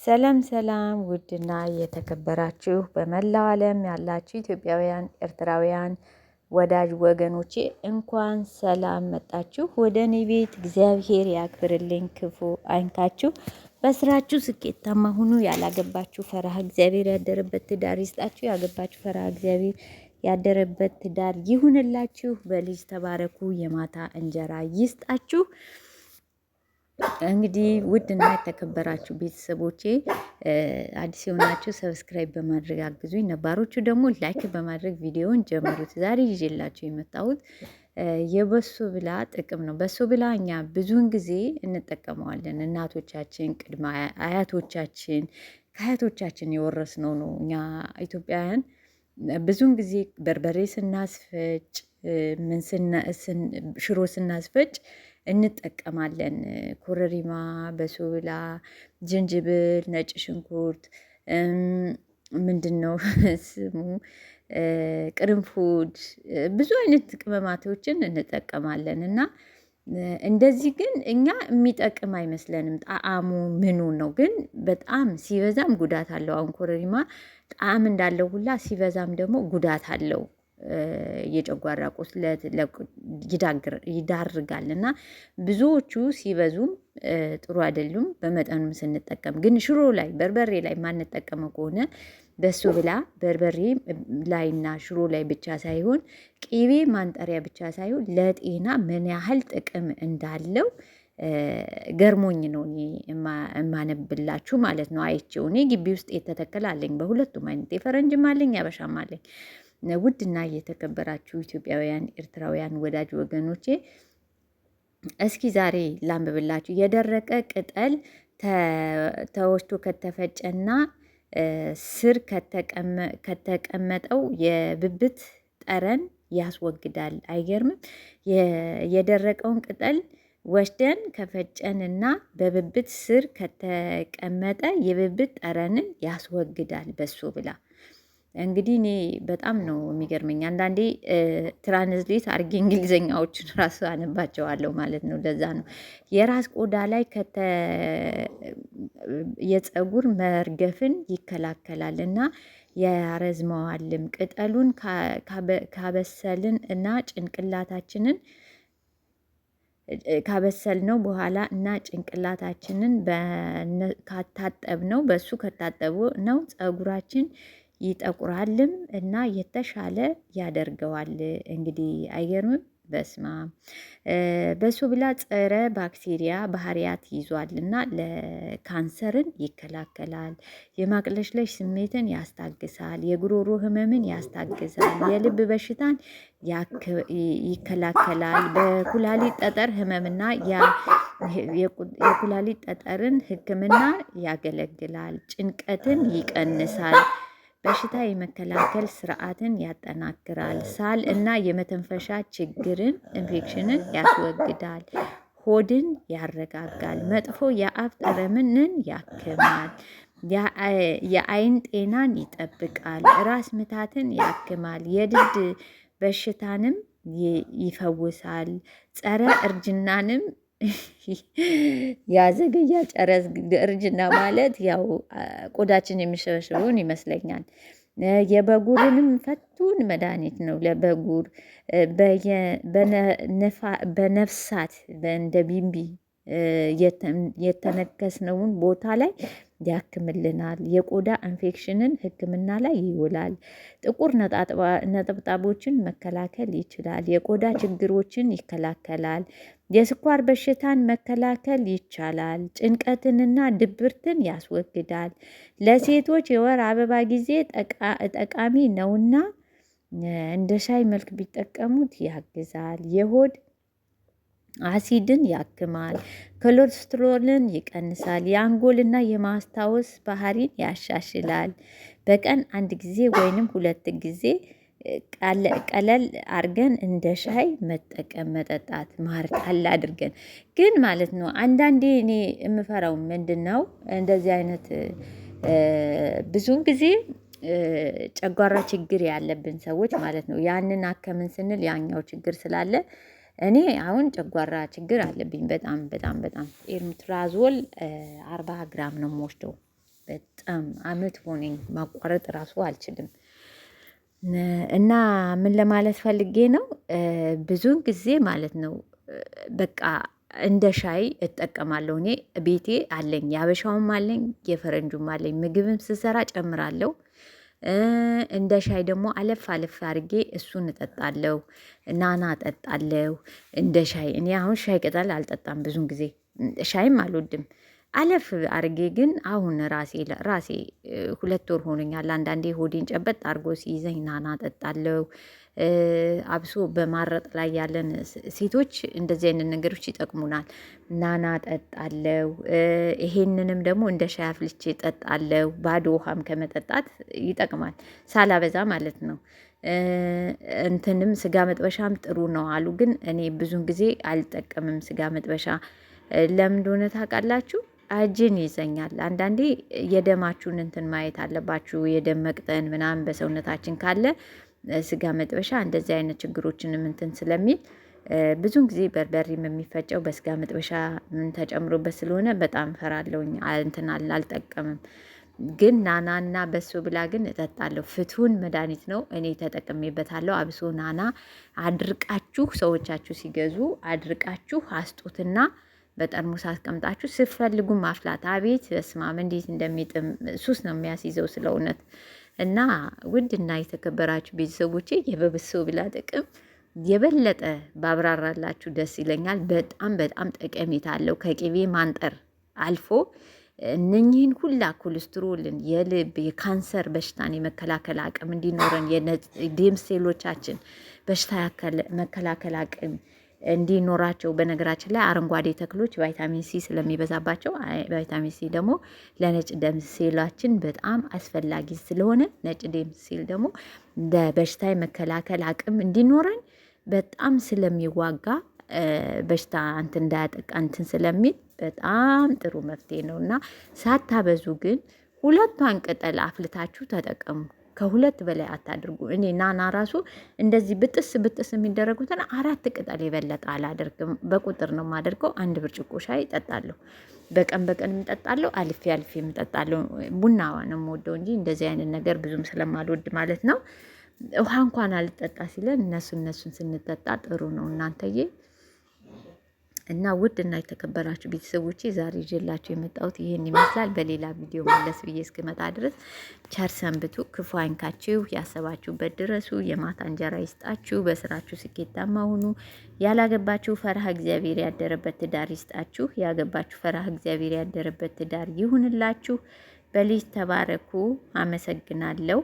ሰላም ሰላም ውድና የተከበራችሁ በመላው ዓለም ያላችሁ ኢትዮጵያውያን ኤርትራውያን ወዳጅ ወገኖቼ እንኳን ሰላም መጣችሁ ወደ እኔ ቤት። እግዚአብሔር ያክብርልኝ፣ ክፉ አይንካችሁ፣ በስራችሁ ስኬታማ ሁኑ። ያላገባችሁ ፈራህ እግዚአብሔር ያደረበት ትዳር ይስጣችሁ፣ ያገባችሁ ፈራህ እግዚአብሔር ያደረበት ትዳር ይሁንላችሁ። በልጅ ተባረኩ፣ የማታ እንጀራ ይስጣችሁ። እንግዲህ ውድና የተከበራችሁ ቤተሰቦቼ አዲስ የሆናችሁ ሰብስክራይብ በማድረግ አግዙኝ፣ ነባሮቹ ደግሞ ላይክ በማድረግ ቪዲዮውን ጀምሩት። ዛሬ ይዤላችሁ የመጣሁት የበሶ ብላ ጥቅም ነው። በሶ ብላ እኛ ብዙውን ጊዜ እንጠቀመዋለን። እናቶቻችን፣ ቅድመ አያቶቻችን ከአያቶቻችን የወረስነው ነው። እኛ ኢትዮጵያውያን ብዙውን ጊዜ በርበሬ ስናስፈጭ ሽሮ ስናስፈጭ እንጠቀማለን። ኮረሪማ፣ በሶብላ፣ ዝንጅብል፣ ነጭ ሽንኩርት፣ ምንድነው ስሙ ቅርንፉድ፣ ብዙ አይነት ቅመማቶችን እንጠቀማለን እና እንደዚህ ግን እኛ የሚጠቅም አይመስለንም። ጣዕሙ ምኑ ነው ግን በጣም ሲበዛም ጉዳት አለው። አሁን ኮረሪማ ጣዕም እንዳለው ሁላ ሲበዛም ደግሞ ጉዳት አለው። የጨጓራ ቁስለት ይዳርጋል እና ብዙዎቹ ሲበዙም ጥሩ አይደሉም። በመጠኑም ስንጠቀም ግን ሽሮ ላይ በርበሬ ላይ ማንጠቀመው ከሆነ በሶ ብላ በርበሬ ላይና ሽሮ ላይ ብቻ ሳይሆን ቅቤ ማንጠሪያ ብቻ ሳይሆን ለጤና ምን ያህል ጥቅም እንዳለው ገርሞኝ ነው እኔ የማነብላችሁ ማለት ነው። አይቼው እኔ ግቢ ውስጥ የተተከለ አለኝ። በሁለቱም አይነት የፈረንጅም አለኝ ያበሻም አለኝ። ውድና የተከበራችሁ ኢትዮጵያውያን ኤርትራውያን ወዳጅ ወገኖቼ እስኪ ዛሬ ላንብብላችሁ። የደረቀ ቅጠል ተወስቶ ከተፈጨና ስር ከተቀመጠው የብብት ጠረን ያስወግዳል። አይገርምም? የደረቀውን ቅጠል ወስደን ከፈጨንና በብብት ስር ከተቀመጠ የብብት ጠረንን ያስወግዳል በሶ ብላ። እንግዲህ እኔ በጣም ነው የሚገርመኝ። አንዳንዴ ትራንስሌት አድርጌ እንግሊዘኛዎችን ራሱ አነባቸዋለሁ ማለት ነው። ለዛ ነው የራስ ቆዳ ላይ የፀጉር መርገፍን ይከላከላል እና ያረዝመዋልም። ቅጠሉን ካበሰልን እና ጭንቅላታችንን ካበሰልነው በኋላ እና ጭንቅላታችንን ካታጠብነው በሱ ከታጠቡ ነው ፀጉራችን ይጠቁራልም እና የተሻለ ያደርገዋል። እንግዲህ አይገርምም? በስማ በሶ ብላ ጸረ ባክቴሪያ ባህሪያት ይዟል እና ለካንሰርን ይከላከላል። የማቅለሽለሽ ስሜትን ያስታግሳል። የጉሮሮ ህመምን ያስታግሳል። የልብ በሽታን ይከላከላል። በኩላሊት ጠጠር ህመምና የኩላሊት ጠጠርን ሕክምና ያገለግላል። ጭንቀትን ይቀንሳል። በሽታ የመከላከል ስርዓትን ያጠናክራል። ሳል እና የመተንፈሻ ችግርን ኢንፌክሽንን ያስወግዳል። ሆድን ያረጋጋል። መጥፎ የአፍ ጠረንን ያክማል። የአይን ጤናን ይጠብቃል። ራስ ምታትን ያክማል። የድድ በሽታንም ይፈውሳል። ጸረ እርጅናንም ያዘገያ። ጸረ እርጅና ማለት ያው ቆዳችን የሚሸበሽበውን ይመስለኛል። የበጉርንም ፈቱን መድኃኒት ነው። ለበጉር በነፍሳት እንደ ቢንቢ የተነከስነውን ቦታ ላይ ያክምልናል። የቆዳ ኢንፌክሽንን ሕክምና ላይ ይውላል። ጥቁር ነጠብጣቦችን መከላከል ይችላል። የቆዳ ችግሮችን ይከላከላል። የስኳር በሽታን መከላከል ይቻላል። ጭንቀትንና ድብርትን ያስወግዳል። ለሴቶች የወር አበባ ጊዜ ጠቃሚ ነውና እንደ ሻይ መልክ ቢጠቀሙት ያግዛል። የሆድ አሲድን ያክማል። ኮሌስትሮልን ይቀንሳል። የአንጎልና የማስታወስ ባህሪን ያሻሽላል። በቀን አንድ ጊዜ ወይንም 2 ጊዜ ቀለል አድርገን እንደ ሻይ መጠጣት ማር ጣል አድርገን ግን ማለት ነው። አንዳንዴ እኔ የምፈራው ምንድነው እንደዚህ አይነት ብዙ ጊዜ ጨጓራ ችግር ያለብን ሰዎች ማለት ነው። ያንን አከምን ስንል ያኛው ችግር ስላለ እኔ አሁን ጨጓራ ችግር አለብኝ በጣም ኤርሚትራዞል 40 ግራም ነው የምወስደው በጣም አመት ሆነኝ ማቋረጥ ራሱ አልችልም። እና ምን ለማለት ፈልጌ ነው ብዙውን ጊዜ ማለት ነው በቃ እንደ ሻይ እጠቀማለሁ። እኔ ቤቴ አለኝ፣ የሀበሻውም አለኝ፣ የፈረንጁም አለኝ። ምግብም ስሰራ ጨምራለሁ። እንደ ሻይ ደግሞ አለፍ አለፍ አድርጌ እሱን እጠጣለሁ። ናና እጠጣለሁ እንደ ሻይ። እኔ አሁን ሻይ ቅጠል አልጠጣም ብዙን ጊዜ፣ ሻይም አልወድም። አለፍ አድርጌ ግን አሁን ራሴ 2 ወር ሆኖኛል። አንዳንዴ ሆዴን ጨበጥ አድርጎ ሲይዘኝ ናና እጠጣለሁ። አብሶ በማረጥ ላይ ያለን ሴቶች እንደዚህ አይነት ነገሮች ይጠቅሙናል። ናና እጠጣለሁ። ይሄንንም ደግሞ እንደ ሻይ አፍልቼ እጠጣለሁ። ባዶ ውሃም ከመጠጣት ይጠቅማል፣ ሳላበዛ ማለት ነው። እንትንም ስጋ መጥበሻም ጥሩ ነው አሉ፣ ግን እኔ ብዙን ጊዜ አልጠቀምም ስጋ መጥበሻ። ለምን እንደሆነ ታውቃላችሁ? እጄን ይዘኛል። አንዳንዴ የደማችሁን እንትን ማየት አለባችሁ። የደም መቅጠን ምናምን በሰውነታችን ካለ ስጋ መጥበሻ እንደዚህ አይነት ችግሮችንም እንትን ስለሚል ብዙን ጊዜ በርበሬም የሚፈጨው በስጋ መጥበሻ ምን ተጨምሮበት ስለሆነ በጣም ፈራለሁኝ፣ እንትን አልጠቀምም። ግን ናናና በሶ ብላ ግን እጠጣለሁ። ፍቱን መድኃኒት ነው፣ እኔ ተጠቅሜበታለሁ። አብሶ ናና አድርቃችሁ ሰዎቻችሁ ሲገዙ አድርቃችሁ አስጡትና በጠርሙስ አስቀምጣችሁ ስትፈልጉ ማፍላት። አቤት በስማም እንዴት እንደሚጥም ሱስ ነው የሚያስይዘው ስለ እውነት። እና ውድና የተከበራችሁ ቤተሰቦቼ የበሶ ብላ ጥቅም የበለጠ ባብራራላችሁ ደስ ይለኛል። በጣም በጣም ጠቀሜታ አለው። ከቅቤ ማንጠር አልፎ እነኚህን ሁላ ኮሌስትሮልን፣ የልብ የካንሰር በሽታን የመከላከል አቅም እንዲኖረን፣ የደም ሴሎቻችን በሽታ መከላከል አቅም እንዲኖራቸው። በነገራችን ላይ አረንጓዴ ተክሎች ቫይታሚን ሲ ስለሚበዛባቸው፣ ቫይታሚን ሲ ደግሞ ለነጭ ደም ሴላችን በጣም አስፈላጊ ስለሆነ ነጭ ደም ሴል ደግሞ በበሽታ መከላከል አቅም እንዲኖረን በጣም ስለሚዋጋ በሽታ እንትን እንዳያጠቃ እንትን ስለሚል በጣም ጥሩ መፍትሄ ነው እና ሳታበዙ ግን 2ቷን ቅጠል አፍልታችሁ ተጠቀሙ። ከ2 በላይ አታድርጉ። እኔ ናና ራሱ እንደዚህ ብጥስ የሚደረጉትን 4 ቅጠል የበለጠ አላደርግም። በቁጥር ነው የማደርገው። 1 ብርጭቆ ሻይ እጠጣለሁ። በቀን እጠጣለሁ። አልፌ እጠጣለሁ። ቡናዋ ነው የምወደው እንጂ እንደዚህ አይነት ነገር ብዙም ስለማልወድ ማለት ነው። ውሃ እንኳን አልጠጣ ሲለን እነሱን ስንጠጣ ጥሩ ነው እናንተዬ። እና ውድ እና የተከበራችሁ ቤተሰቦቼ ዛሬ ይዤላችሁ የመጣሁት ይሄን ይመስላል። በሌላ ቪዲዮ መለስ ብዬ እስክመጣ ድረስ ቸር ሰንብቱ። ክፉ አይንካችሁ፣ ያሰባችሁበት ድረሱ፣ የማታ እንጀራ ይስጣችሁ፣ በስራችሁ ስኬታማ ሁኑ። ያላገባችሁ ፈርሃ እግዚአብሔር ያደረበት ትዳር ይስጣችሁ፣ ያገባችሁ ፈርሃ እግዚአብሔር ያደረበት ትዳር ይሁንላችሁ። በልጅ ተባረኩ። አመሰግናለሁ።